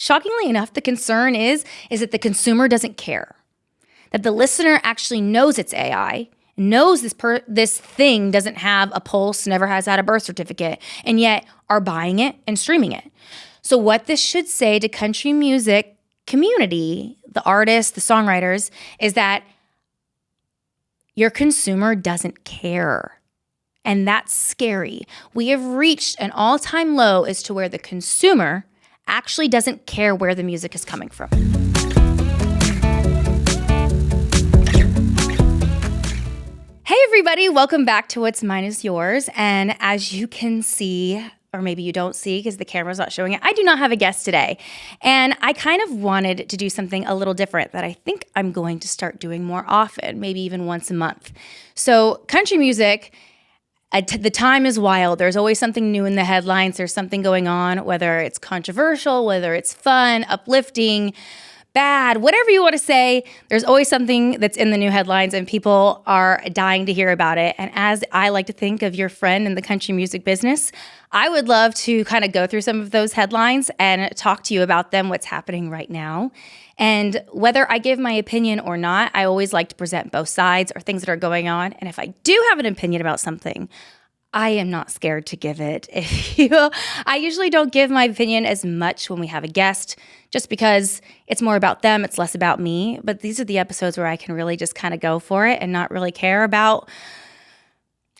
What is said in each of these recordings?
shockingly enough, the concern is that the consumer doesn't care, that the listener actually knows it's AI, knows this thing doesn't have a pulse, never has had a birth certificate, and yet are buying it and streaming it. So what this should say to country music community, the artists, the songwriters, is that your consumer doesn't care. And that's scary. We have reached an all-time low as to where the consumer actually doesn't care where the music is coming from. Hey everybody, welcome back to What's Mine is Yours. And as you can see, or maybe you don't see because the camera's not showing it, I do not have a guest today. And I kind of wanted to do something a little different that I think I'm going to start doing more often, maybe even once a month. So country music, the time is wild. There's always something new in the headlines. There's something going on, whether it's controversial, whether it's fun, uplifting, bad, whatever you want to say, there's always something that's in the new headlines and people are dying to hear about it. And as I like to think of your friend in the country music business, I would love to kind of go through some of those headlines and talk to you about them, what's happening right now. And whether I give my opinion or not, I always like to present both sides or things that are going on. And if I do have an opinion about something, I am not scared to give it. I usually don't give my opinion as much when we have a guest, just because it's more about them, it's less about me. But these are the episodes where I can really just kind of go for it and not really care about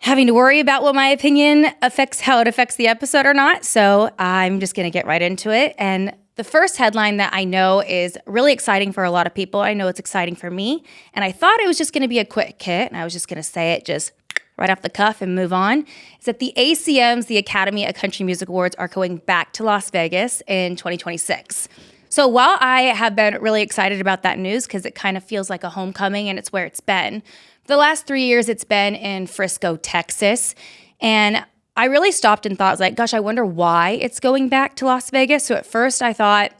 having to worry about what my opinion affects, how it affects the episode or not. So I'm just going to get right into it. And the first headline that I know is really exciting for a lot of people. I know it's exciting for me. And I thought it was just going to be a quick hit, and I was just going to say it just right off the cuff and move on, is that the ACMs, the Academy of Country Music Awards, are going back to Las Vegas in 2026. So while I have been really excited about that news because it kind of feels like a homecoming and it's where it's been, for the last 3 years it's been in Frisco, Texas. And I really stopped and thought, I was like, gosh, I wonder why it's going back to Las Vegas. So at first I thought,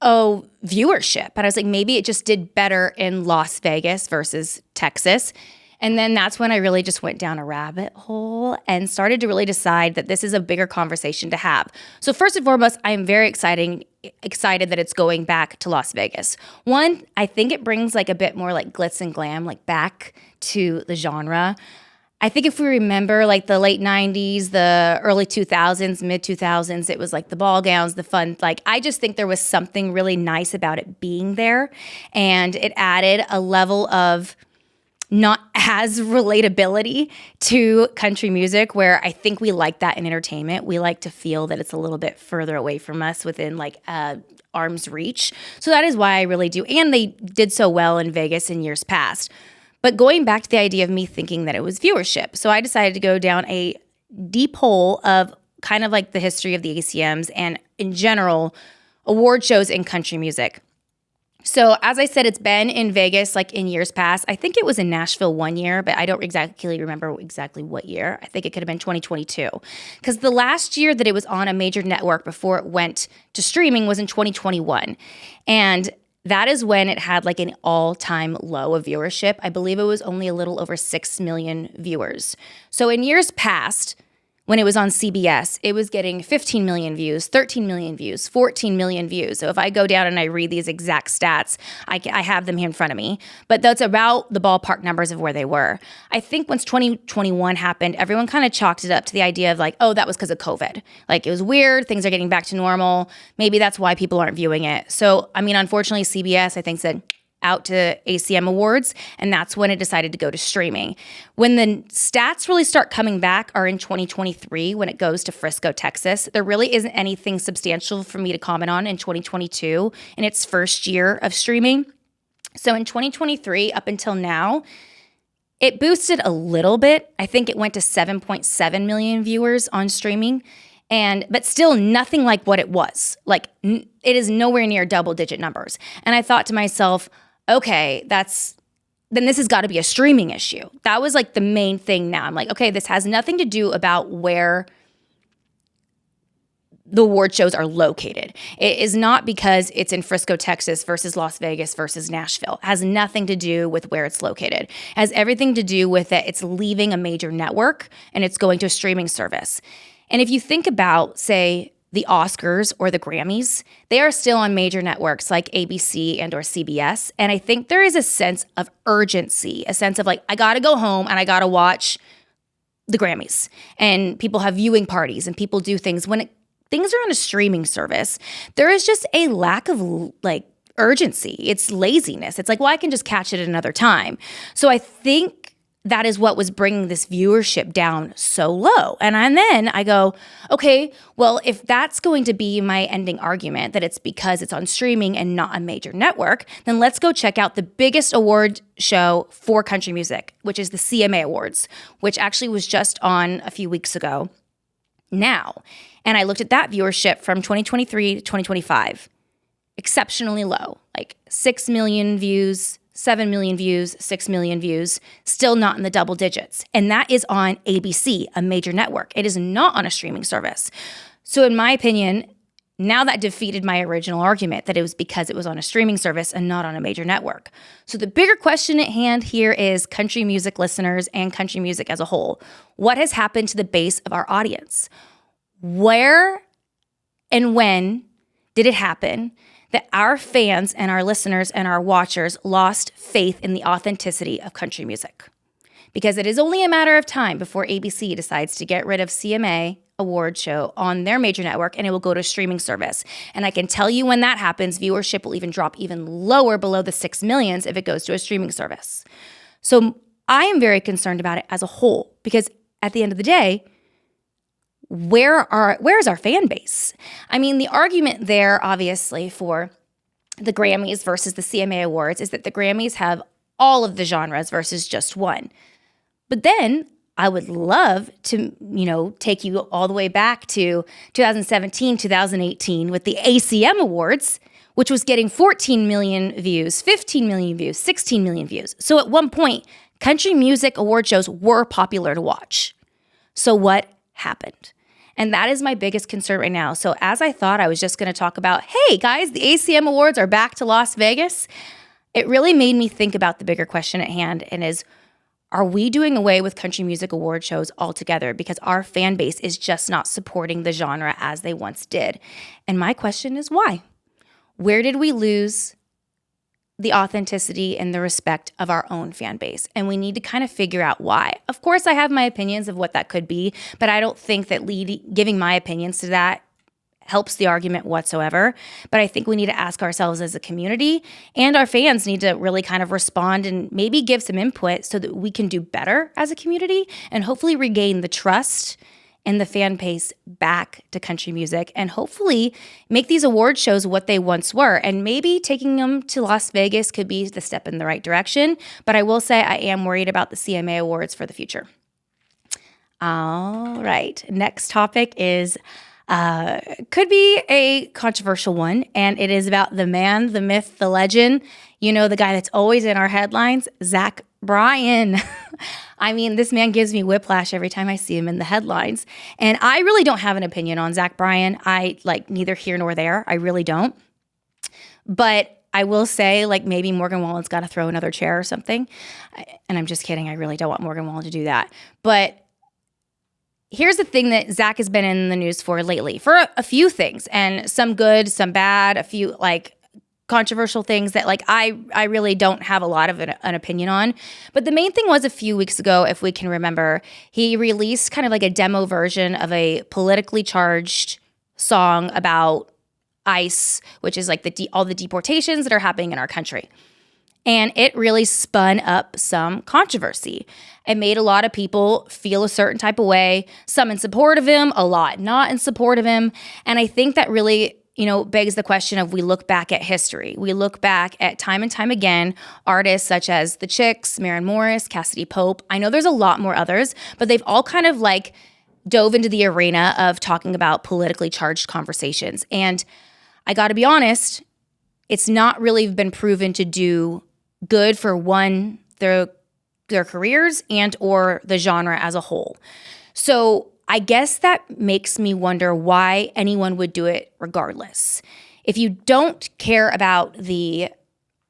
oh, viewership. And I was like, maybe it just did better in Las Vegas versus Texas. And then that's when I really just went down a rabbit hole and started to really decide that this is a bigger conversation to have. So first and foremost, I am very excited that it's going back to Las Vegas. One, I think it brings like a bit more like glitz and glam, like back to the genre. I think if we remember like the late 90s, the early 2000s, mid 2000s, it was like the ball gowns, the fun. Like I just think there was something really nice about it being there. And it added a level of not as relatability to country music, where I think we like that in entertainment. We like to feel that it's a little bit further away from us within like arm's reach. So that is why I really do. And they did so well in Vegas in years past. But going back to the idea of me thinking that it was viewership. So I decided to go down a deep hole of kind of like the history of the ACMs and in general award shows in country music. So as I said, it's been in Vegas like in years past. I think it was in Nashville one year, but I don't exactly remember exactly what year. I think it could have been 2022. Because the last year that it was on a major network before it went to streaming was in 2021. And that is when it had like an all-time low of viewership. I believe it was only a little over 6 million viewers. So in years past, when it was on CBS, it was getting 15 million views, 13 million views, 14 million views. So if I go down and I read these exact stats, I have them here in front of me. But that's about the ballpark numbers of where they were. I think once 2021 happened, everyone kind of chalked it up to the idea of like, oh, that was because of COVID. Like it was weird, things are getting back to normal. Maybe that's why people aren't viewing it. So, I mean, unfortunately, CBS, I think, said out to ACM Awards, and that's when it decided to go to streaming. When the stats really start coming back are in 2023 when it goes to Frisco, Texas. There really isn't anything substantial for me to comment on in 2022 in its first year of streaming. So in 2023 up until now, it boosted a little bit. I think it went to 7.7 million viewers on streaming. But still nothing like what it was. Like it is nowhere near double-digit numbers. And I thought to myself, okay, then this has got to be a streaming issue. That was like the main thing now. I'm like, okay, this has nothing to do about where the award shows are located. It is not because it's in Frisco, Texas versus Las Vegas versus Nashville. It has nothing to do with where it's located. It has everything to do with it. It's leaving a major network and it's going to a streaming service. And if you think about, say, the Oscars or the Grammys, they are still on major networks like ABC and or CBS. And I think there is a sense of urgency, a sense of like, I got to go home and I got to watch the Grammys. And people have viewing parties and people do things. When things are on a streaming service, there is just a lack of like urgency. It's laziness. It's like, well, I can just catch it at another time. So I think that is what was bringing this viewership down so low. And then I go, okay, well, if that's going to be my ending argument, that it's because it's on streaming and not a major network, then let's go check out the biggest award show for country music, which is the CMA Awards, which actually was just on a few weeks ago now. And I looked at that viewership from 2023 to 2025, exceptionally low, like 6 million views, 7 million views, 6 million views, still not in the double digits. And that is on ABC, a major network. It is not on a streaming service. So in my opinion, now that defeated my original argument that it was because it was on a streaming service and not on a major network. So the bigger question at hand here is country music listeners and country music as a whole. What has happened to the base of our audience? Where and when did it happen that our fans and our listeners and our watchers lost faith in the authenticity of country music? Because it is only a matter of time before ABC decides to get rid of CMA award show on their major network and it will go to a streaming service. And I can tell you when that happens, viewership will even drop even lower below the 6 millions if it goes to a streaming service. So I am very concerned about it as a whole because at the end of the day, where is our fan base? I mean, the argument there, obviously, for the Grammys versus the CMA Awards is that the Grammys have all of the genres versus just one. But then I would love to, take you all the way back to 2017, 2018 with the ACM Awards, which was getting 14 million views, 15 million views, 16 million views. So at one point, country music award shows were popular to watch. So what happened? And that is my biggest concern right now. So as I thought I was just going to talk about, hey guys, the ACM Awards are back to Las Vegas, it really made me think about the bigger question at hand and is, are we doing away with country music award shows altogether because our fan base is just not supporting the genre as they once did? And my question is why? Where did we lose the authenticity and the respect of our own fan base? And we need to kind of figure out why. Of course, I have my opinions of what that could be, but I don't think that giving my opinions to that helps the argument whatsoever. But I think we need to ask ourselves as a community, and our fans need to really kind of respond and maybe give some input so that we can do better as a community and hopefully regain the trust and the fan base back to country music and hopefully make these award shows what they once were. And maybe taking them to Las Vegas could be the step in the right direction. But I will say I am worried about the CMA Awards for the future. All right. Next topic is could be a controversial one, and it is about the man, the myth, the legend. The guy that's always in our headlines, Zach Bryan. I mean, this man gives me whiplash every time I see him in the headlines. And I really don't have an opinion on Zach Bryan. I neither here nor there. I really don't. But I will say, maybe Morgan Wallen's got to throw another chair or something. And I'm just kidding. I really don't want Morgan Wallen to do that. But here's the thing that Zach has been in the news for lately, for a few things, and some good, some bad, a few controversial things that I really don't have a lot of an opinion on. But the main thing was a few weeks ago, if we can remember, he released kind of a demo version of a politically charged song about ICE, which is all the deportations that are happening in our country. And it really spun up some controversy. It made a lot of people feel a certain type of way, some in support of him, a lot not in support of him. And I think that really, begs the question of we look back at history. We look back at time and time again, artists such as The Chicks, Maren Morris, Cassidy Pope. I know there's a lot more others, but they've all kind of dove into the arena of talking about politically charged conversations. And I got to be honest, it's not really been proven to do good for their careers and or the genre as a whole. So I guess that makes me wonder why anyone would do it regardless. If you don't care about the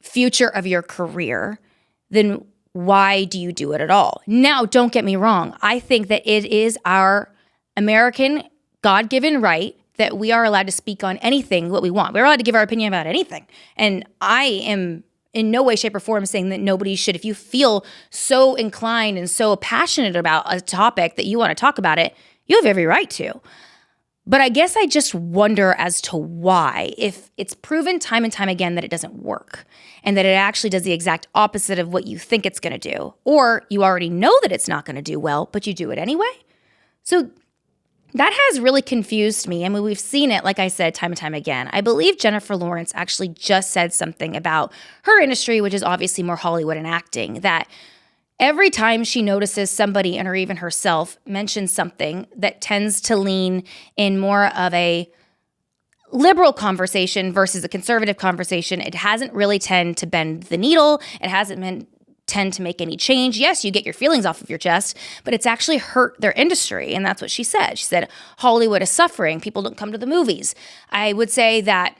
future of your career, then why do you do it at all? Now, don't get me wrong. I think that it is our American God-given right that we are allowed to speak on anything what we want. We're allowed to give our opinion about anything. And I am in no way, shape, or form saying that nobody should. If you feel so inclined and so passionate about a topic that you want to talk about it, you have every right to. But I guess I just wonder as to why, if it's proven time and time again that it doesn't work and that it actually does the exact opposite of what you think it's going to do, or you already know that it's not going to do well, but you do it anyway. So that has really confused me. I mean, we've seen it, like I said, time and time again. I believe Jennifer Lawrence actually just said something about her industry, which is obviously more Hollywood and acting, that every time she notices somebody, and or even herself, mention something that tends to lean in more of a liberal conversation versus a conservative conversation, it hasn't really tend to bend the needle. It hasn't tend to make any change. Yes, you get your feelings off of your chest, but it's actually hurt their industry. And that's what she said. She said, Hollywood is suffering. People don't come to the movies. I would say that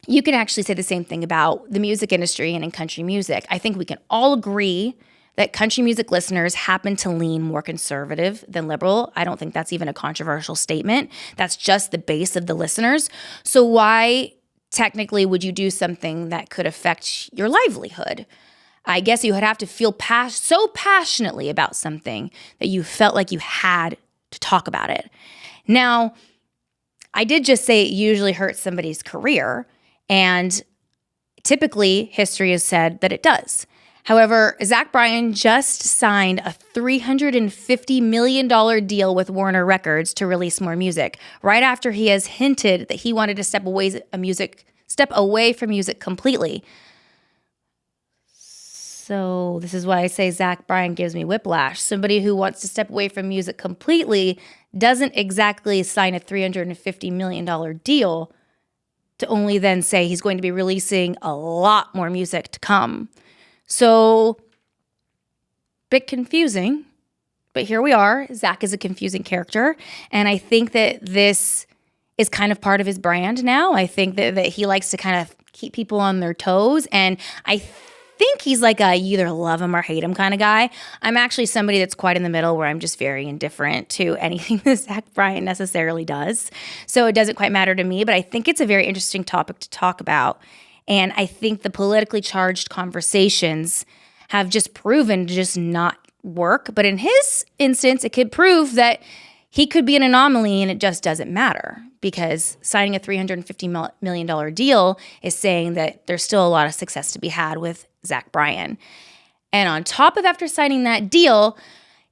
you can actually say the same thing about the music industry and in country music. I think we can all agree that country music listeners happen to lean more conservative than liberal. I don't think that's even a controversial statement. That's just the base of the listeners. So why technically would you do something that could affect your livelihood? I guess you would have to feel so passionately about something that you felt like you had to talk about it. Now, I did just say it usually hurts somebody's career, and typically history has said that it does. However, Zach Bryan just signed a $350 million deal with Warner Records to release more music, right after he has hinted that he wanted to step away from music completely. So this is why I say Zach Bryan gives me whiplash. Somebody who wants to step away from music completely doesn't exactly sign a $350 million deal to only then say he's going to be releasing a lot more music to come. So, bit confusing, but here we are. Zach is a confusing character, and I think that this is kind of part of his brand now. I think that he likes to kind of keep people on their toes, and I think he's like a you either love him or hate him kind of guy. I'm actually somebody that's quite in the middle, where I'm just very indifferent to anything that Zach Bryan necessarily does. So it doesn't quite matter to me, but I think it's a very interesting topic to talk about. And I think the politically charged conversations have just proven to just not work. But in his instance, it could prove that he could be an anomaly and it just doesn't matter, because signing a $350 million deal is saying that there's still a lot of success to be had with Zach Bryan. And on top of after signing that deal,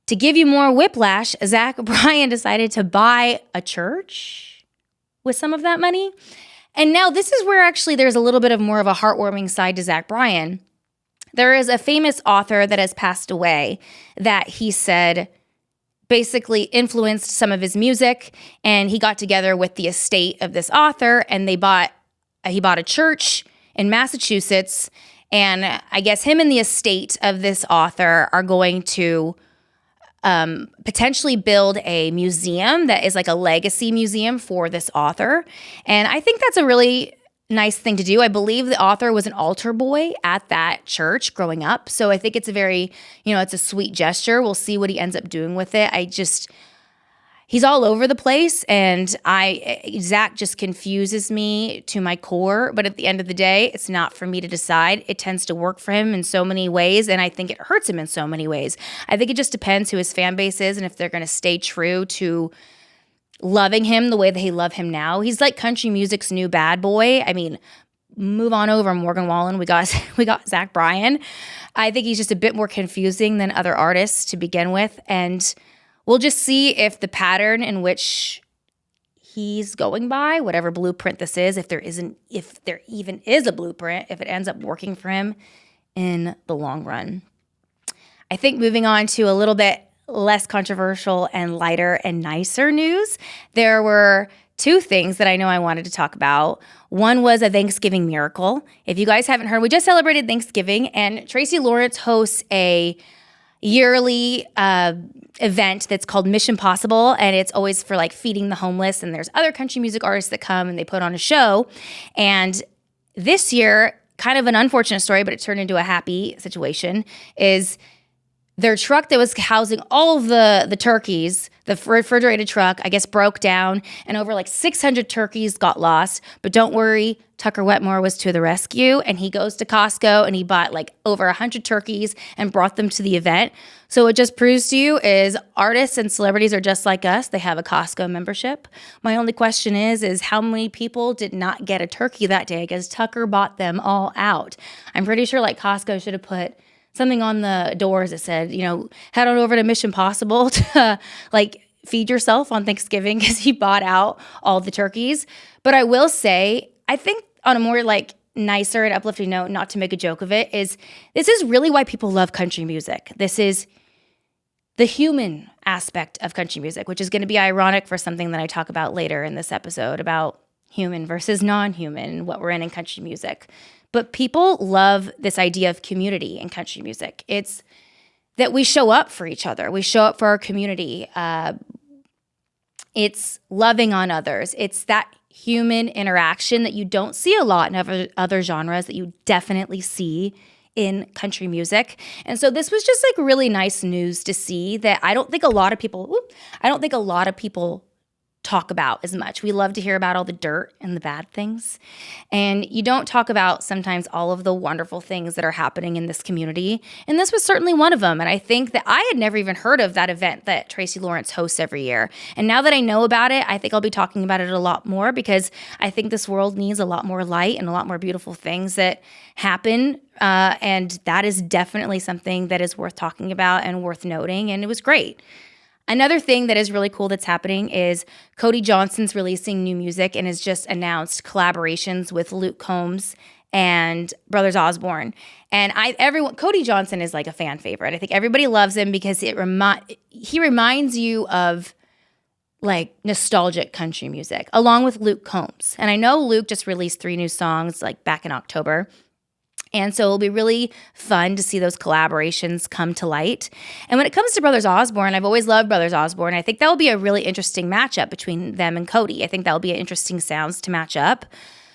to give you more whiplash, Zach Bryan decided to buy a church with some of that money. And now this is where actually there's a little bit of more of a heartwarming side to Zach Bryan. There is a famous author that has passed away that he said basically influenced some of his music, and he got together with the estate of this author, and he bought a church in Massachusetts, and I guess him and the estate of this author are going to potentially build a museum that is like a legacy museum for this author. And I think that's a really nice thing to do. I believe the author was an altar boy at that church growing up. So I think it's a very, it's a sweet gesture. We'll see what he ends up doing with it. He's all over the place, and Zach just confuses me to my core. But at the end of the day, it's not for me to decide. It tends to work for him in so many ways, and I think it hurts him in so many ways. I think it just depends who his fan base is and if they're going to stay true to loving him the way that they love him now. He's like country music's new bad boy. I mean, move on over Morgan Wallen. We got Zach Bryan. I think he's just a bit more confusing than other artists to begin with, and we'll just see if the pattern in which he's going by, whatever blueprint this is, if there even is a blueprint, if it ends up working for him in the long run. I think moving on to a little bit less controversial and lighter and nicer news, there were two things that I know I wanted to talk about. One was a Thanksgiving miracle. If you guys haven't heard, we just celebrated Thanksgiving, and Tracy Lawrence hosts a yearly event that's called Mission Possible, and it's always for like feeding the homeless, and there's other country music artists that come and they put on a show. And this year, kind of an unfortunate story, but it turned into a happy situation, is their truck that was housing all of the turkeys, The refrigerated truck, I guess, broke down and over like 600 turkeys got lost. But don't worry, Tucker Wetmore was to the rescue, and he goes to Costco and he bought like over 100 turkeys and brought them to the event. So it just proves to you is artists and celebrities are just like us. They have a Costco membership. My only question is how many people did not get a turkey that day because Tucker bought them all out? I'm pretty sure like Costco should have put something on the doors that said, head on over to Mission Possible to like feed yourself on Thanksgiving because he bought out all the turkeys. But I will say, I think on a more like nicer and uplifting note, not to make a joke of it, is this is really why people love country music. This is the human aspect of country music, which is going to be ironic for something that I talk about later in this episode about human versus non-human, what we're in country music. But people love this idea of community in country music. It's that we show up for each other. We show up for our community. It's loving on others. It's that human interaction that you don't see a lot in other genres that you definitely see in country music. And so this was just like really nice news to see that I don't think a lot of people talk about as much. We love to hear about all the dirt and the bad things. And you don't talk about sometimes all of the wonderful things that are happening in this community. And this was certainly one of them. And I think that I had never even heard of that event that Tracy Lawrence hosts every year. And now that I know about it, I think I'll be talking about it a lot more because I think this world needs a lot more light and a lot more beautiful things that happen. And that is definitely something that is worth talking about and worth noting. And it was great. Another thing that is really cool that's happening is Cody Johnson's releasing new music and has just announced collaborations with Luke Combs and Brothers Osborne. And Cody Johnson is like a fan favorite. I think everybody loves him because he reminds you of like nostalgic country music, along with Luke Combs. And I know Luke just released 3 new songs like back in October. And so it'll be really fun to see those collaborations come to light. And when it comes to Brothers Osborne, I've always loved Brothers Osborne. I think that will be a really interesting matchup between them and Cody. I think that will be interesting sounds to match up.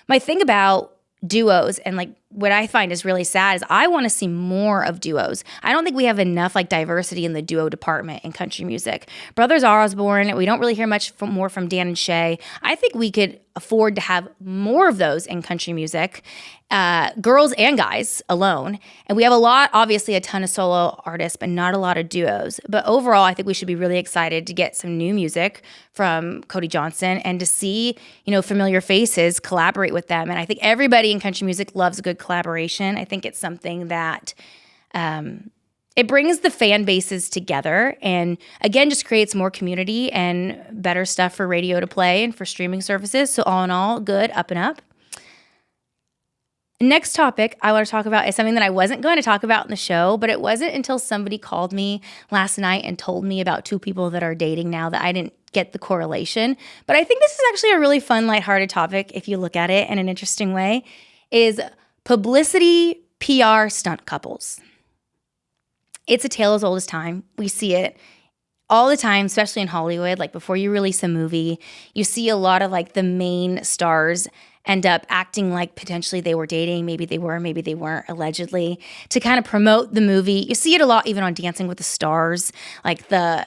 My thing about duos and like what I find is really sad is I want to see more of duos. I don't think we have enough like diversity in the duo department in country music. Brothers Osborne, we don't really hear much more from Dan and Shay. I think we could afford to have more of those in country music, girls and guys alone. And we have obviously a ton of solo artists, but not a lot of duos. But overall, I think we should be really excited to get some new music from Cody Johnson and to see, familiar faces collaborate with them. And I think everybody in country music loves a good collaboration. I think it's something that it brings the fan bases together and, again, just creates more community and better stuff for radio to play and for streaming services. So all in all, good, up and up. Next topic I want to talk about is something that I wasn't going to talk about in the show, but it wasn't until somebody called me last night and told me about 2 people that are dating now that I didn't get the correlation. But I think this is actually a really fun, lighthearted topic if you look at it in an interesting way, is publicity PR stunt couples. It's a tale as old as time. We see it all the time, especially in Hollywood. Like before you release a movie, you see a lot of like the main stars end up acting like potentially they were dating. Maybe they were, maybe they weren't, allegedly, to kind of promote the movie. You see it a lot even on Dancing with the Stars, like the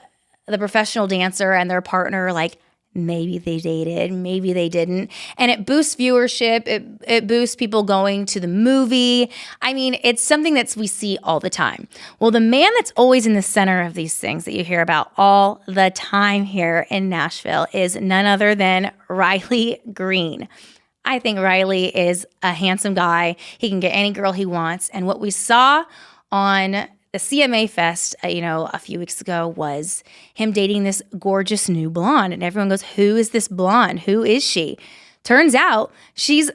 professional dancer and their partner, like maybe they dated, maybe they didn't. And it boosts viewership. It boosts people going to the movie. I mean, it's something that we see all the time. Well, the man that's always in the center of these things that you hear about all the time here in Nashville is none other than Riley Green. I think Riley is a handsome guy. He can get any girl he wants. And what we saw on the CMA Fest, a few weeks ago was him dating this gorgeous new blonde. And everyone goes, who is this blonde? Who is she? Turns out she's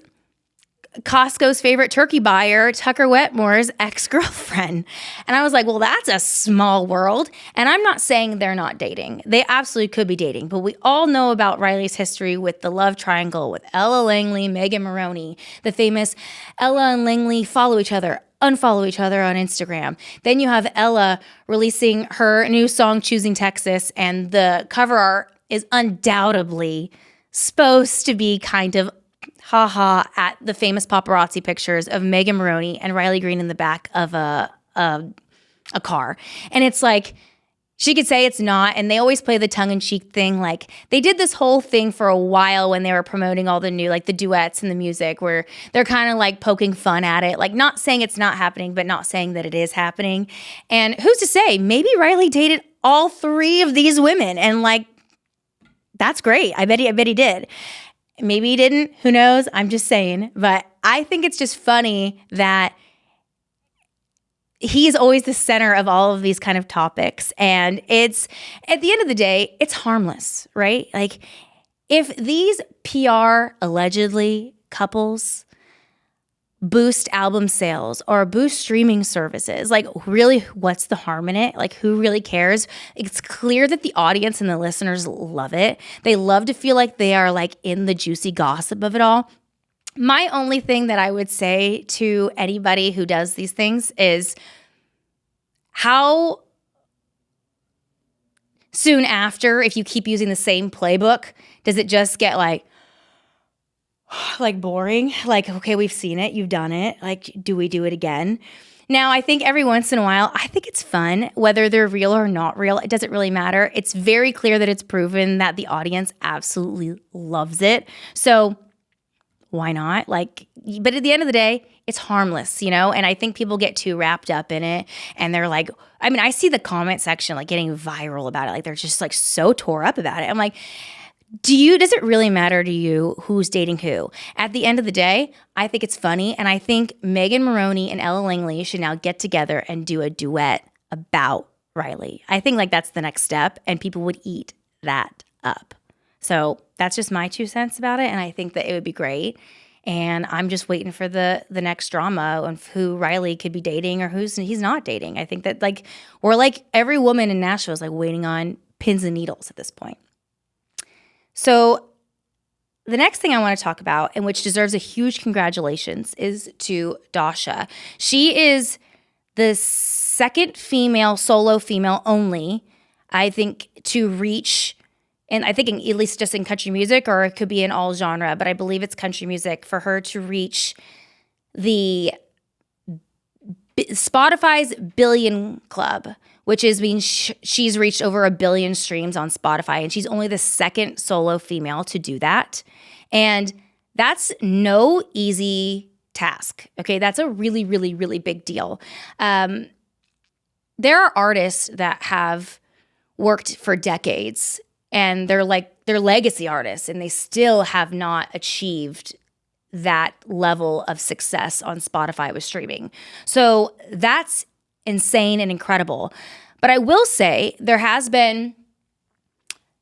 Costco's favorite turkey buyer, Tucker Wetmore's ex-girlfriend. And I was like, well, that's a small world. And I'm not saying they're not dating. They absolutely could be dating. But we all know about Riley's history with the love triangle with Ella Langley, Megan Maroney, the famous Ella and Langley follow each other, unfollow each other on Instagram. Then you have Ella releasing her new song, Choosing Texas, and the cover art is undoubtedly supposed to be kind of at the famous paparazzi pictures of Megan Maroney and Riley Green in the back of a car. And it's like, She could say it's not, and they always play the tongue-in-cheek thing. Like, they did this whole thing for a while when they were promoting all the new, like, the duets and the music, where they're kind of, like, poking fun at it. Like, not saying it's not happening, but not saying that it is happening. And who's to say? Maybe Riley dated all three of these women, and, like, that's great. I bet he did. Maybe he didn't. Who knows? I'm just saying. But I think it's just funny that he's always the center of all of these kind of topics. And it's, at the end of the day, it's harmless, right? Like, if these PR allegedly couples boost album sales or boost streaming services, like, really, what's the harm in it? Like, who really cares? It's clear that the audience and the listeners love it. They love to feel like they are, like, in the juicy gossip of it all. My only thing that I would say to anybody who does these things is, how soon after, if you keep using the same playbook, does it just get like boring? Like, okay, we've seen it, you've done it. Like, do we do it again? Now, I think every once in a while, I think it's fun, whether they're real or not real. It doesn't really matter. It's very clear that it's proven that the audience absolutely loves it. So why not? Like, but at the end of the day, it's harmless, you know? And I think people get too wrapped up in it, and they're like, I mean, I see the comment section like getting viral about it. Like, they're just like so tore up about it. I'm like, does it really matter to you who's dating who? At the end of the day, I think it's funny. And I think Megan Maroney and Ella Langley should now get together and do a duet about Riley. I think like that's the next step, and people would eat that up. So that's just my 2 cents about it. And I think that it would be great. And I'm just waiting for the next drama of who Riley could be dating or he's not dating. I think that we're like every woman in Nashville is like waiting on pins and needles at this point. So the next thing I want to talk about, and which deserves a huge congratulations, is to Dasha. She is the second solo female only, I think, to reach, and I think at least just in country music, or it could be in all genre, but I believe it's country music, for her to reach the Spotify's Billion Club, which is she's reached over 1 billion streams on Spotify, and she's only the second solo female to do that. And that's no easy task, okay? That's a really, really, really big deal. There are artists that have worked for decades, and they're legacy artists, and they still have not achieved that level of success on Spotify with streaming. So that's insane and incredible. But I will say there has been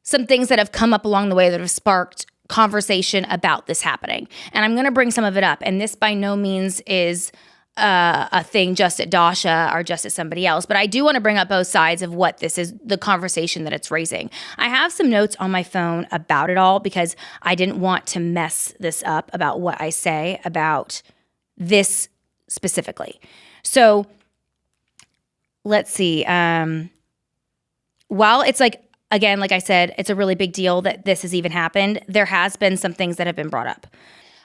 some things that have come up along the way that have sparked conversation about this happening. And I'm going to bring some of it up. And this by no means is a thing just at Dasha or just at somebody else. But I do want to bring up both sides of what this is, the conversation that it's raising. I have some notes on my phone about it all because I didn't want to mess this up about what I say about this specifically. So let's see. While it's like, again, like I said, it's a really big deal that this has even happened, there has been some things that have been brought up.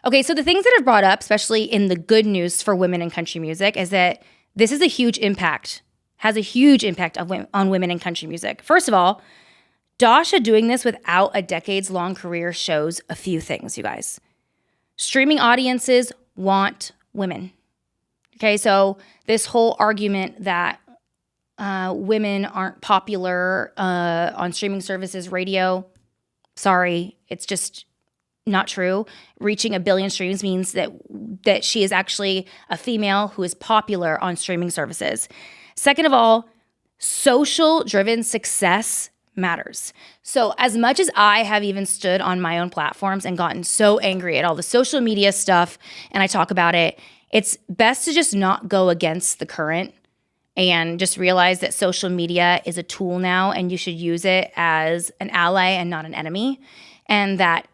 Okay, so the things that are brought up, especially in the good news for women in country music, is that this is a huge impact, has a huge impact on women in country music. First of all, Dasha doing this without a decades-long career shows a few things, you guys. Streaming audiences want women. Okay, so this whole argument that women aren't popular on streaming services, radio, sorry, it's just not true. Reaching 1 billion streams means that she is actually a female who is popular on streaming services. Second of all, social-driven success matters. So as much as I have even stood on my own platforms and gotten so angry at all the social media stuff, and I talk about it, it's best to just not go against the current and just realize that social media is a tool now, and you should use it as an ally and not an enemy, and that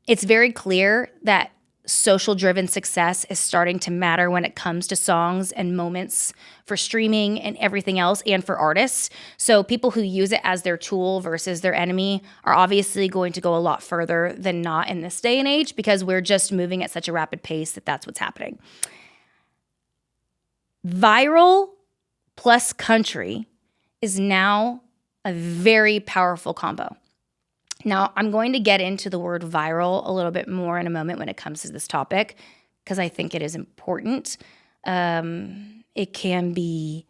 it's very clear that social-driven success is starting to matter when it comes to songs and moments for streaming and everything else, and for artists. So people who use it as their tool versus their enemy are obviously going to go a lot further than not in this day and age, because we're just moving at such a rapid pace that that's what's happening. Viral plus country is now a very powerful combo. Now, I'm going to get into the word viral a little bit more in a moment when it comes to this topic, because I think it is important. It can be,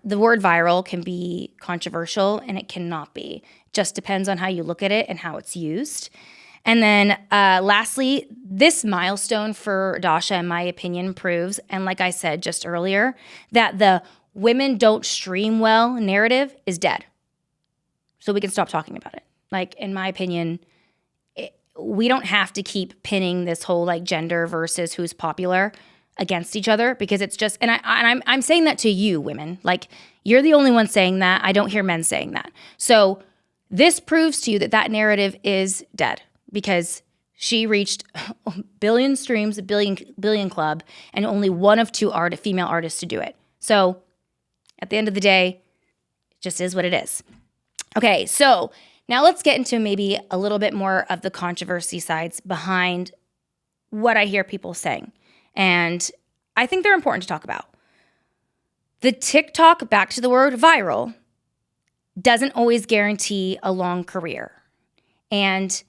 the word viral can be controversial and it cannot be. Just depends on how you look at it and how it's used. And then lastly, this milestone for Dasha, in my opinion, proves, and like I said just earlier, that the women don't stream well narrative is dead. So we can stop talking about it. Like, in my opinion, we don't have to keep pinning this whole like gender versus who's popular against each other, because it's just, and I'm saying that to you women, like you're the only one saying that. I don't hear men saying that. So this proves to you that that narrative is dead, because she reached a billion streams, a billion club, and only one of two female artists to do it. So at the end of the day, it just is what it is. Okay, so now let's get into maybe a little bit more of the controversy sides behind what I hear people saying. And I think they're important to talk about. The TikTok, back to the word viral, doesn't always guarantee a long career. And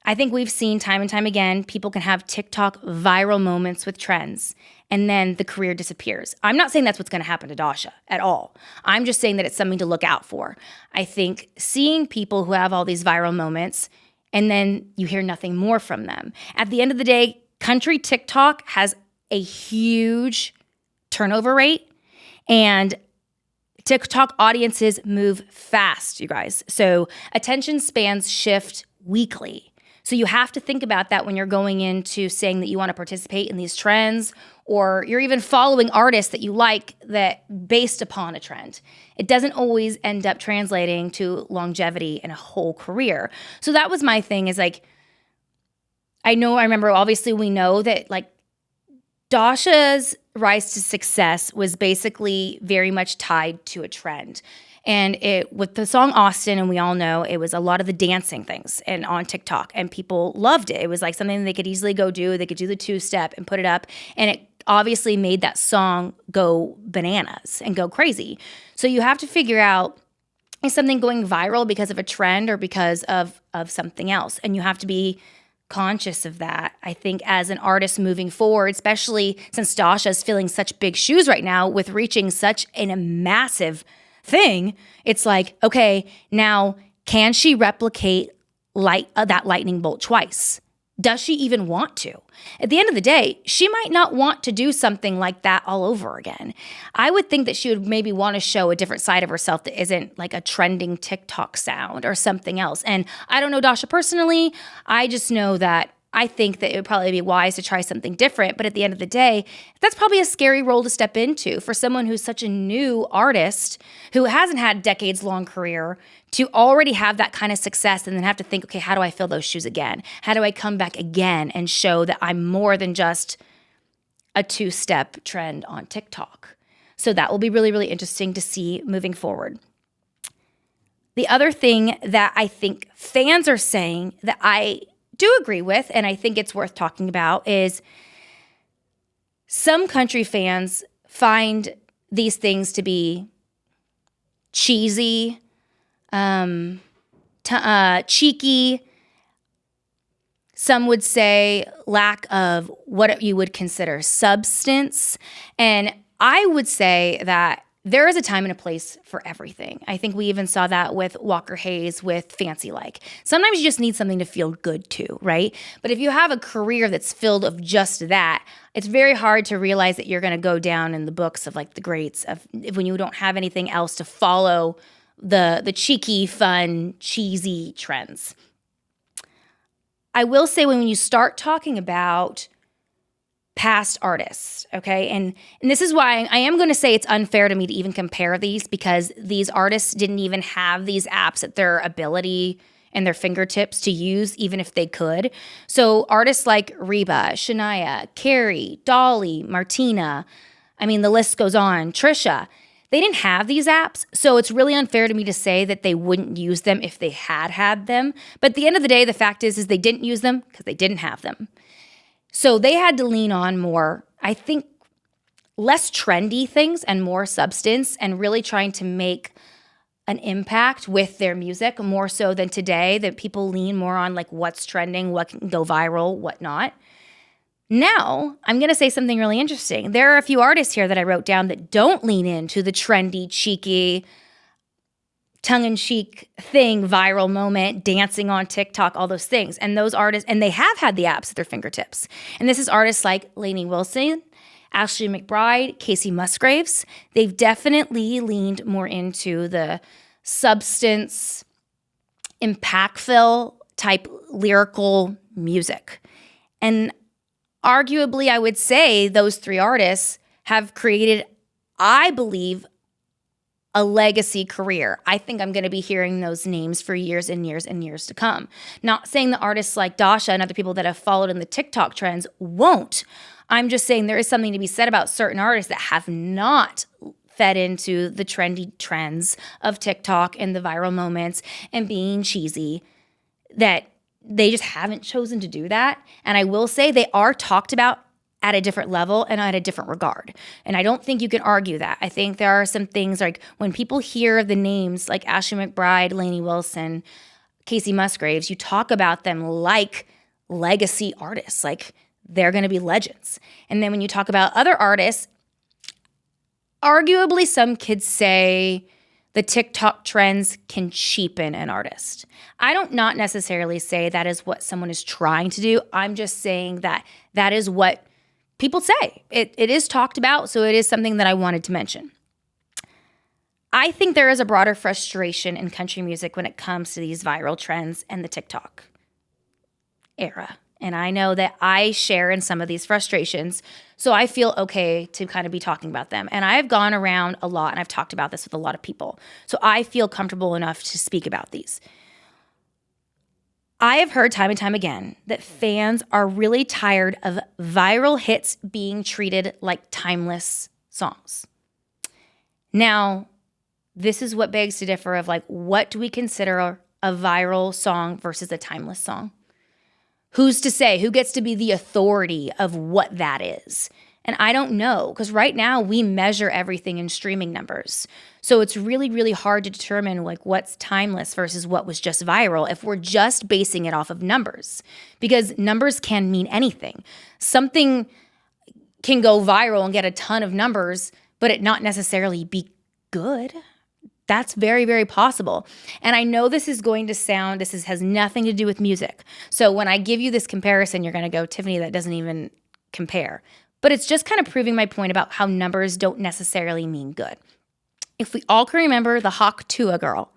I think we've seen time and time again, people can have TikTok viral moments with trends, and then the career disappears. I'm not saying that's what's going to happen to Dasha at all. I'm just saying that it's something to look out for. I think seeing people who have all these viral moments, and then you hear nothing more from them. At the end of the day, country TikTok has a huge turnover rate, and TikTok audiences move fast, you guys. So attention spans shift weekly. So you have to think about that when you're going into saying that you want to participate in these trends, or you're even following artists that you like that based upon a trend. It doesn't always end up translating to longevity in a whole career. So that was my thing, is like, I remember obviously we know that like Dasha's rise to success was basically very much tied to a trend. And with the song Austin, and we all know it was a lot of the dancing things and on TikTok, and people loved it. It was like something they could easily go do. They could do the 2-step and put it up, and it obviously made that song go bananas and go crazy. So you have to figure out, is something going viral because of a trend or because of something else? And you have to be conscious of that, I think, as an artist moving forward, especially since Dasha is filling such big shoes right now with reaching such a massive thing. It's like, okay, now can she replicate that lightning bolt twice? Does she even want to? At the end of the day, she might not want to do something like that all over again. I would think that she would maybe want to show a different side of herself that isn't like a trending TikTok sound or something else. And I don't know Dasha personally. I just know that I think that it would probably be wise to try something different. But at the end of the day, that's probably a scary role to step into for someone who's such a new artist who hasn't had a decades-long career, to already have that kind of success and then have to think, okay, how do I fill those shoes again? How do I come back again and show that I'm more than just a 2-step trend on TikTok? So that will be really, really interesting to see moving forward. The other thing that I think fans are saying that I do agree with, and I think it's worth talking about, is some country fans find these things to be cheesy, cheeky. Some would say lack of what you would consider substance. And I would say that there is a time and a place for everything. I think we even saw that with Walker Hayes with Fancy Like. Sometimes you just need something to feel good too, right? But if you have a career that's filled of just that, it's very hard to realize that you're going to go down in the books of like the greats of when you don't have anything else to follow the cheeky, fun, cheesy trends. I will say when you start talking about past artists, okay? And this is why I am going to say it's unfair to me to even compare these, because these artists didn't even have these apps at their ability and their fingertips to use, even if they could. So artists like Reba, Shania, Carrie, Dolly, Martina, I mean, the list goes on, Trisha, they didn't have these apps. So it's really unfair to me to say that they wouldn't use them if they had them. But at the end of the day, the fact is they didn't use them because they didn't have them. So they had to lean on more, I think, less trendy things and more substance, and really trying to make an impact with their music more so than today, that people lean more on like what's trending, what can go viral, what not. Now, I'm going to say something really interesting. There are a few artists here that I wrote down that don't lean into the trendy, cheeky, tongue-in-cheek thing, viral moment, dancing on TikTok, all those things. And those artists, and they have had the apps at their fingertips. And this is artists like Lainey Wilson, Ashley McBryde, Casey Musgraves. They've definitely leaned more into the substance, impactful type lyrical music. And arguably, I would say those three artists have created, I believe, a legacy career. I think I'm going to be hearing those names for years and years and years to come. Not saying the artists like Dasha and other people that have followed in the TikTok trends won't. I'm just saying there is something to be said about certain artists that have not fed into the trendy trends of TikTok and the viral moments and being cheesy, that they just haven't chosen to do that. And I will say they are talked about at a different level and at a different regard. And I don't think you can argue that. I think there are some things like when people hear the names like Ashley McBryde, Lainey Wilson, Casey Musgraves, you talk about them like legacy artists, like they're going to be legends. And then when you talk about other artists, arguably some kids say the TikTok trends can cheapen an artist. I don't not necessarily say that is what someone is trying to do. I'm just saying that that is what people say. It is talked about, so it is something that I wanted to mention. I think there is a broader frustration in country music when it comes to these viral trends and the TikTok era. And I know that I share in some of these frustrations, so I feel okay to kind of be talking about them. And I've gone around a lot, and I've talked about this with a lot of people, so I feel comfortable enough to speak about these. I have heard time and time again that fans are really tired of viral hits being treated like timeless songs. Now, this is what begs to differ of like, what do we consider a viral song versus a timeless song? Who's to say? Who gets to be the authority of what that is? And I don't know, because right now we measure everything in streaming numbers. So it's really, really hard to determine like what's timeless versus what was just viral if we're just basing it off of numbers, because numbers can mean anything. Something can go viral and get a ton of numbers, but it not necessarily be good. That's very, very possible. And I know this is going to sound, has nothing to do with music. So when I give you this comparison, you're going to go, Tiffany, that doesn't even compare. But it's just kind of proving my point about how numbers don't necessarily mean good. If we all can remember the Hawk Tuah girl,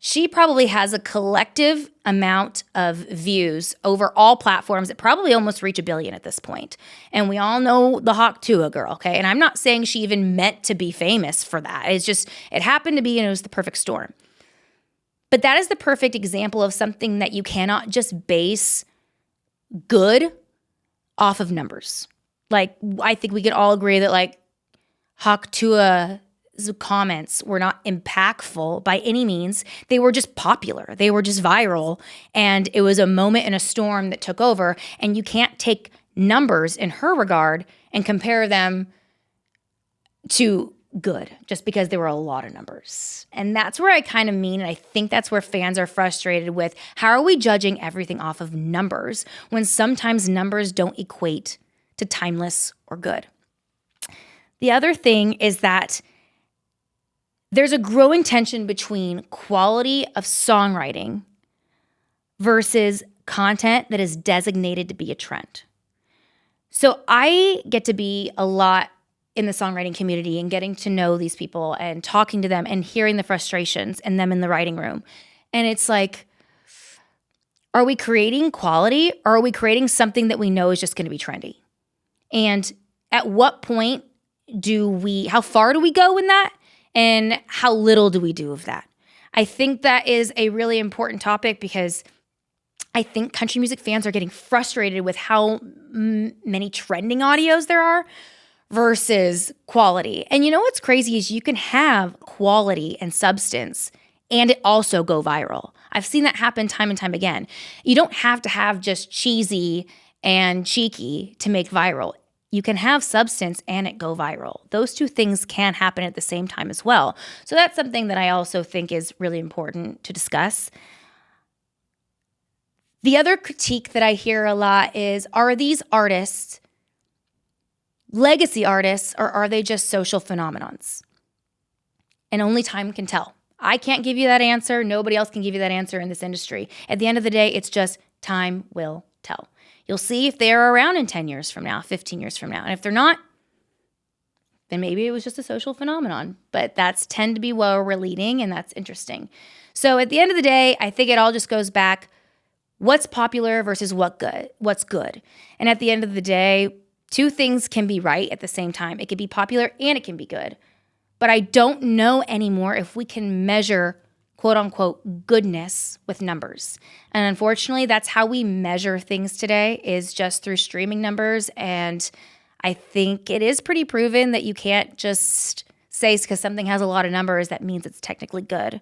she probably has a collective amount of views over all platforms that probably almost reach 1 billion at this point. And we all know the Hawk Tuah girl, okay? And I'm not saying she even meant to be famous for that. It's just, it happened to be, and it was the perfect storm. But that is the perfect example of something that you cannot just base good off of numbers. Like, I think we can all agree that like Hawk Tuah's comments were not impactful by any means. They were just popular. They were just viral. And it was a moment in a storm that took over. And you can't take numbers in her regard and compare them to good just because there were a lot of numbers. And that's where I kind of mean, and I think that's where fans are frustrated with, how are we judging everything off of numbers when sometimes numbers don't equate to timeless or good? The other thing is that there's a growing tension between quality of songwriting versus content that is designated to be a trend. So I get to be a lot in the songwriting community and getting to know these people and talking to them and hearing the frustrations and them in the writing room. And it's like, are we creating quality, or are we creating something that we know is just going to be trendy? And at what point how far do we go in that? And how little do we do of that? I think that is a really important topic, because I think country music fans are getting frustrated with how many trending audios there are versus quality. And you know what's crazy is you can have quality and substance and it also go viral. I've seen that happen time and time again. You don't have to have just cheesy and cheeky to make viral. you can have substance and it go viral. Those two things can happen at the same time as well. So that's something that I also think is really important to discuss. The other critique that I hear a lot is, are these artists legacy artists, or are they just social phenomenons? And only time can tell. I can't give you that answer. Nobody else can give you that answer in this industry. At the end of the day, it's just time will tell. You'll see if they're around in 10 years from now, 15 years from now. And if they're not, then maybe it was just a social phenomenon. But that's tend to be where we're leading, and that's interesting. So at the end of the day, I think it all just goes back, what's popular versus what's good. And at the end of the day, two things can be right at the same time. It can be popular and it can be good. But I don't know anymore if we can measure quote unquote goodness with numbers. And unfortunately, that's how we measure things today, is just through streaming numbers. And I think it is pretty proven that you can't just say because something has a lot of numbers, that means it's technically good.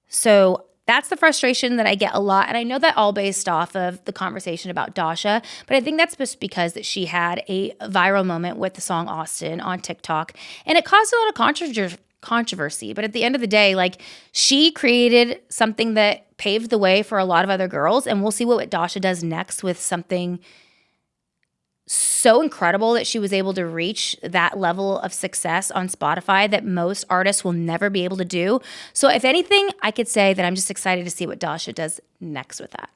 So that's the frustration that I get a lot. And I know that all based off of the conversation about Dasha, but I think that's just because that she had a viral moment with the song Austin on TikTok, and it caused a lot of controversy. But at the end of the day, like, she created something that paved the way for a lot of other girls, and we'll see what Dasha does next with something so incredible that she was able to reach that level of success on Spotify that most artists will never be able to do. So if anything, I could say that I'm just excited to see what Dasha does next with that.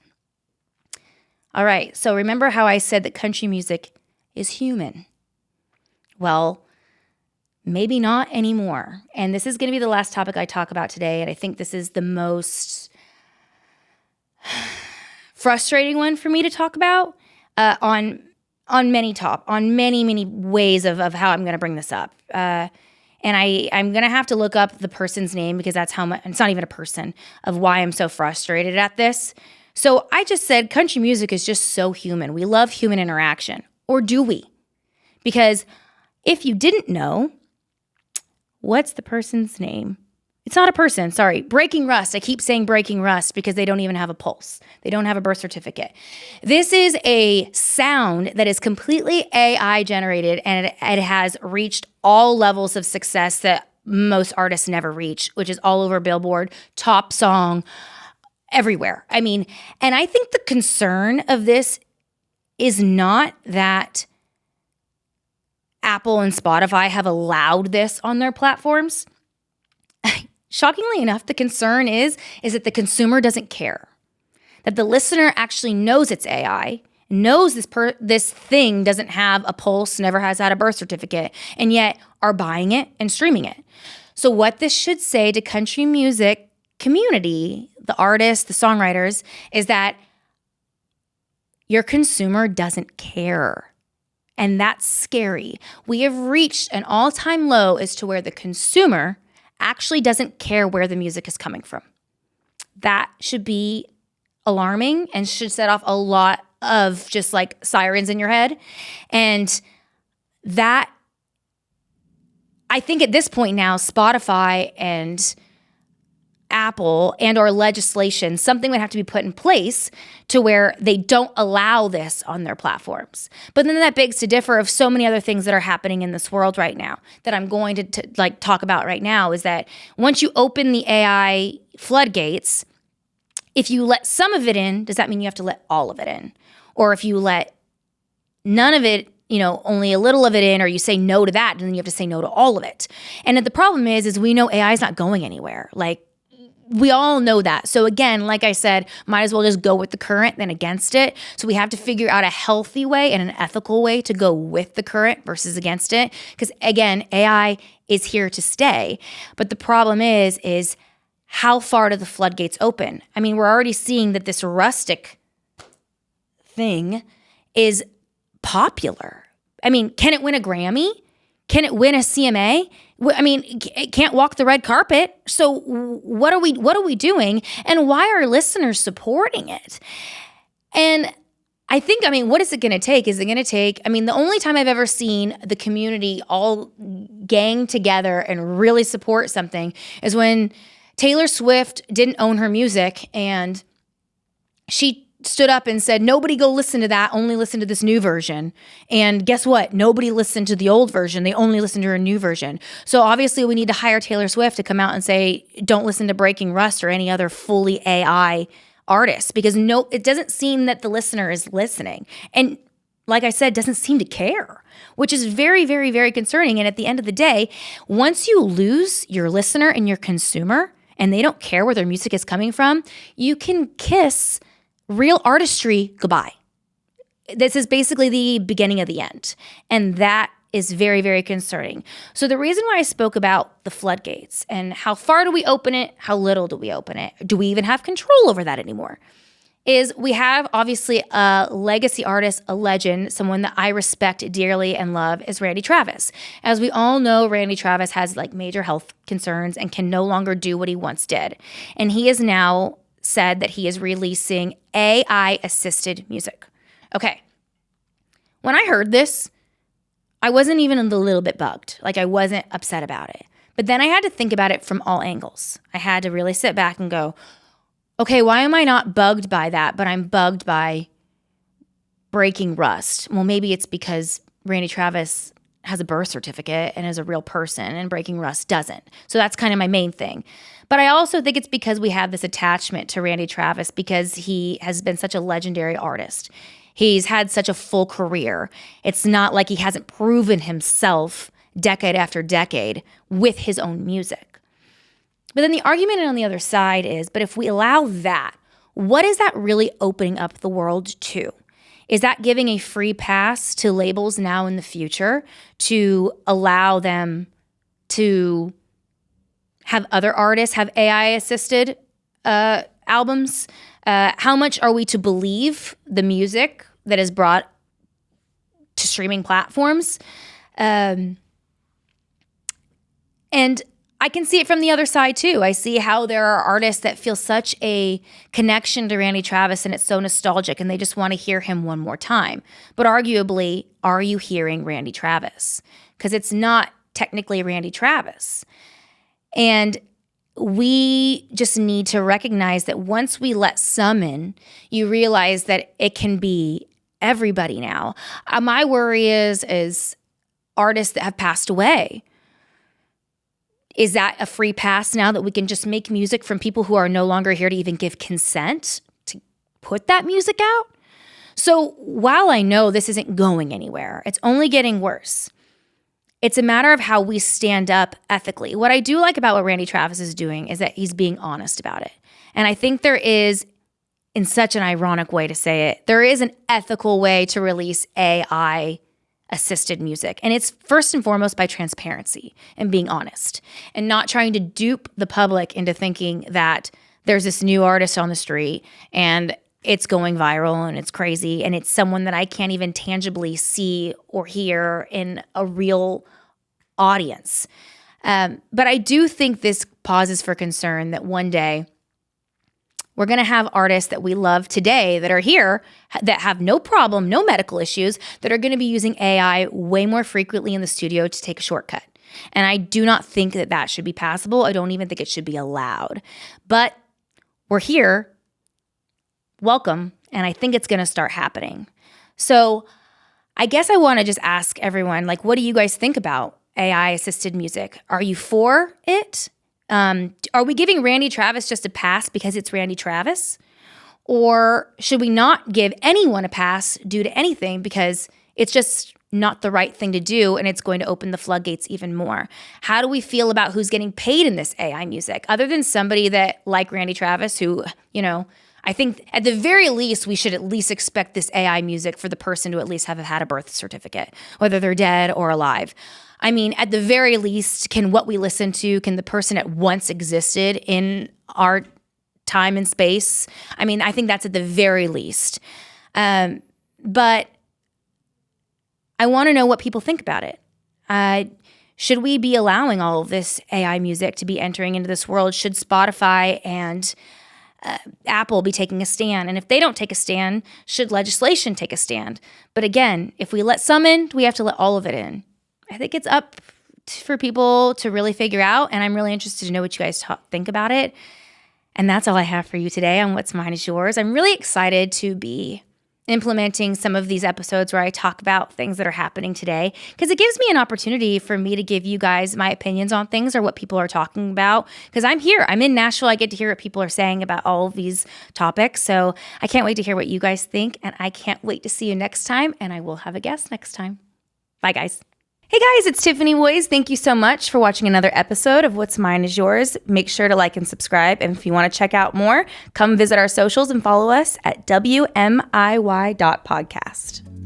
All right, so remember how I said that country music is human? Well, maybe not anymore. And this is going to be the last topic I talk about today, and I think this is the most frustrating one for me to talk about on many ways of how I'm going to bring this up. And I'm going to have to look up the person's name, because that's how much, it's not even a person, of why I'm so frustrated at this. So I just said country music is just so human. We love human interaction. Or do we? Because if you didn't know, what's the person's name? It's not a person, sorry. Breaking Rust. I keep saying Breaking Rust because they don't even have a pulse. They don't have a birth certificate. This is a sound that is completely AI generated, and it has reached all levels of success that most artists never reach, which is all over Billboard, top song, everywhere. I mean, and I think the concern of this is not that Apple and Spotify have allowed this on their platforms. Shockingly enough, the concern is that the consumer doesn't care, that the listener actually knows it's AI, knows this thing doesn't have a pulse, never has had a birth certificate, and yet are buying it and streaming it. So what this should say to country music community, the artists, the songwriters, is that your consumer doesn't care. And that's scary. We have reached an all-time low as to where the consumer actually doesn't care where the music is coming from. That should be alarming and should set off a lot of just like sirens in your head. And that, I think at this point now, Spotify and Apple and or legislation, something would have to be put in place to where they don't allow this on their platforms. But then that begs to differ of so many other things that are happening in this world right now that I'm going to like talk about right now, is that once you open the AI floodgates, if you let some of it in, does that mean you have to let all of it in? Or if you let none of it, only a little of it in, or you say no to that, and then you have to say no to all of it. And the problem is we know AI is not going anywhere. Like, we all know that. So again, like I said, might as well just go with the current than against it. So we have to figure out a healthy way and an ethical way to go with the current versus against it. Because again, AI is here to stay. But the problem is how far do the floodgates open? I mean, we're already seeing that this rustic thing is popular. I mean, can it win a Grammy? Can it win a CMA? I mean, it can't walk the red carpet. So what are we doing? And why are listeners supporting it? And I think, what is it going to take? Is it going to take, the only time I've ever seen the community all gang together and really support something is when Taylor Swift didn't own her music, and she stood up and said, nobody go listen to that, only listen to this new version. And guess what? Nobody listened to the old version. They only listened to her new version. So obviously we need to hire Taylor Swift to come out and say, don't listen to Breaking Rust or any other fully AI artist, because it doesn't seem that the listener is listening. And like I said, doesn't seem to care, which is very, very, very concerning. And at the end of the day, once you lose your listener and your consumer and they don't care where their music is coming from, you can kiss real artistry goodbye. This is basically the beginning of the end. And that is very, very concerning. So the reason why I spoke about the floodgates and how far do we open it, how little do we open it, do we even have control over that anymore, is we have obviously a legacy artist, a legend, someone that I respect dearly and love is Randy Travis. As we all know, Randy Travis has like major health concerns and can no longer do what he once did. And he is now said that he is releasing AI-assisted music. Okay. When I heard this, I wasn't even a little bit bugged. Like, I wasn't upset about it. But then I had to think about it from all angles. I had to really sit back and go, okay, why am I not bugged by that, but I'm bugged by Breaking Rust? Well, maybe it's because Randy Travis has a birth certificate and is a real person and Breaking Rust doesn't. So that's kind of my main thing. But I also think it's because we have this attachment to Randy Travis because he has been such a legendary artist. He's had such a full career. It's not like he hasn't proven himself decade after decade with his own music. But then the argument on the other side is, but if we allow that, what is that really opening up the world to? Is that giving a free pass to labels now in the future to allow them to have other artists have AI-assisted albums? How much are we to believe the music that is brought to streaming platforms? And I can see it from the other side too. I see how there are artists that feel such a connection to Randy Travis and it's so nostalgic and they just want to hear him one more time. But arguably, are you hearing Randy Travis? Because it's not technically Randy Travis. And we just need to recognize that once we let some in, you realize that it can be everybody now. My worry is artists that have passed away. Is that a free pass now that we can just make music from people who are no longer here to even give consent to put that music out? So while I know this isn't going anywhere, it's only getting worse. It's a matter of how we stand up ethically. What I do like about what Randy Travis is doing is that he's being honest about it. And I think there is, in such an ironic way to say it, there is an ethical way to release AI-assisted music. And it's first and foremost by transparency and being honest and not trying to dupe the public into thinking that there's this new artist on the street and it's going viral and it's crazy and it's someone that I can't even tangibly see or hear in a real audience. But I do think this pauses for concern that one day we're going to have artists that we love today that are here that have no problem, no medical issues, that are going to be using AI way more frequently in the studio to take a shortcut. And I do not think that that should be passable. I don't even think it should be allowed. But we're here. Welcome. And I think it's going to start happening. So I guess I want to just ask everyone, like, what do you guys think about AI-assisted music? Are you for it? Are we giving Randy Travis just a pass because it's Randy Travis? Or should we not give anyone a pass due to anything because it's just not the right thing to do and it's going to open the floodgates even more? How do we feel about who's getting paid in this AI music? Other than somebody that, like Randy Travis, who, I think at the very least, we should at least expect this AI music for the person to at least have had a birth certificate, whether they're dead or alive. I mean, at the very least, can what we listen to, can the person that once existed in our time and space? I mean, I think that's at the very least. But I want to know what people think about it. Should we be allowing all of this AI music to be entering into this world? Should Spotify and Apple be taking a stand? And if they don't take a stand, should legislation take a stand? But again, if we let some in, we have to let all of it in. I think it's up for people to really figure out, and I'm really interested to know what you guys think about it. And that's all I have for you today on What's Mine is Yours. I'm really excited to be implementing some of these episodes where I talk about things that are happening today, because it gives me an opportunity for me to give you guys my opinions on things or what people are talking about. Because I'm here, I'm in Nashville, I get to hear what people are saying about all of these topics. So I can't wait to hear what you guys think, and I can't wait to see you next time, and I will have a guest next time. Bye, guys. Hey guys, it's Tiffany Woys. Thank you so much for watching another episode of What's Mine is Yours. Make sure to like and subscribe. And if you want to check out more, come visit our socials and follow us at WMIY.podcast.